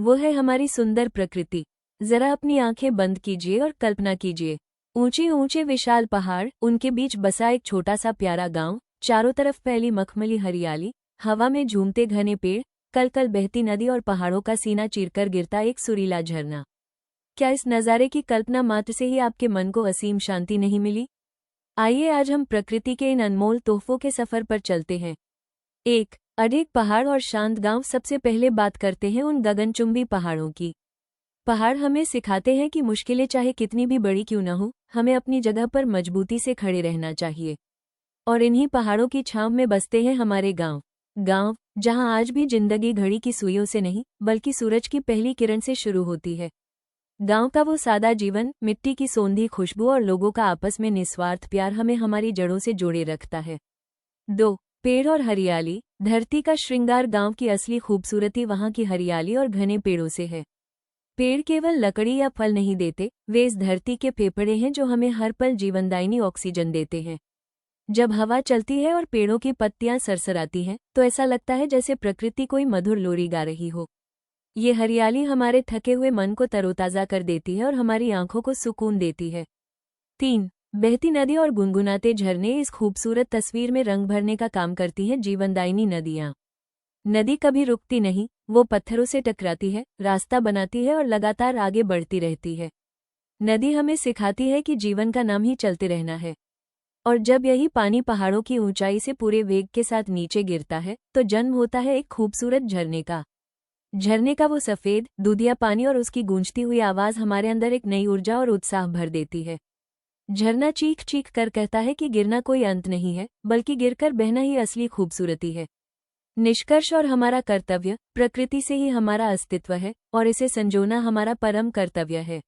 वो है हमारी सुंदर प्रकृति। जरा अपनी आंखें बंद कीजिए और कल्पना कीजिए, ऊंचे ऊंचे विशाल पहाड़, उनके बीच बसा एक छोटा सा प्यारा गांव, चारों तरफ फैली मखमली हरियाली, हवा में झूमते घने पेड़, कल कल बहती नदी और पहाड़ों का सीना चीरकर गिरता एक सुरीला झरना। क्या इस नज़ारे की कल्पना मात्र से ही आपके मन को असीम शांति नहीं मिली? आइए आज हम प्रकृति के इन अनमोल तोहफों के सफर पर चलते हैं। 1. अडिग पहाड़ और शांत गांव। सबसे पहले बात करते हैं उन गगनचुंबी पहाड़ों की। पहाड़ हमें सिखाते हैं कि मुश्किलें चाहे कितनी भी बड़ी क्यों न हो, हमें अपनी जगह पर मजबूती से खड़े रहना चाहिए। और इन्हीं पहाड़ों की छांव में बसते हैं हमारे गांव। गांव जहां आज भी जिंदगी घड़ी की सुइयों से नहीं बल्कि सूरज की पहली किरण से शुरू होती है। गांव का वो सादा जीवन, मिट्टी की सोंधी खुशबू और लोगों का आपस में निस्वार्थ प्यार हमें हमारी जड़ों से जोड़े रखता है। 2. पेड़ और हरियाली। धरती का श्रृंगार। गांव की असली खूबसूरती वहां की हरियाली और घने पेड़ों से है। पेड़ केवल लकड़ी या फल नहीं देते, वे इस धरती के फेफड़े हैं जो हमें हर पल जीवनदायिनी ऑक्सीजन देते हैं। जब हवा चलती है और पेड़ों की पत्तियां सरसराती हैं, तो ऐसा लगता है जैसे प्रकृति कोई मधुर लोरी गा रही हो। ये हरियाली हमारे थके हुए मन को तरोताजा कर देती है और हमारी आंखों को सुकून देती है। 3. बहती नदी और गुनगुनाते झरने। इस खूबसूरत तस्वीर में रंग भरने का काम करती हैं जीवनदायिनी नदियाँ। नदी कभी रुकती नहीं, वो पत्थरों से टकराती है, रास्ता बनाती है और लगातार आगे बढ़ती रहती है। नदी हमें सिखाती है कि जीवन का नाम ही चलते रहना है। और जब यही पानी पहाड़ों की ऊंचाई से पूरे वेग के साथ नीचे गिरता है, तो जन्म होता है एक खूबसूरत झरने का। झरने का वो सफेद दूधिया पानी और उसकी गूंजती हुई आवाज हमारे अंदर एक नई ऊर्जा और उत्साह भर देती है। झरना चीख चीख कर कहता है कि गिरना कोई अंत नहीं है, बल्कि गिरकर बहना ही असली खूबसूरती है। निष्कर्ष और हमारा कर्तव्य। प्रकृति से ही हमारा अस्तित्व है और इसे संजोना हमारा परम कर्तव्य है।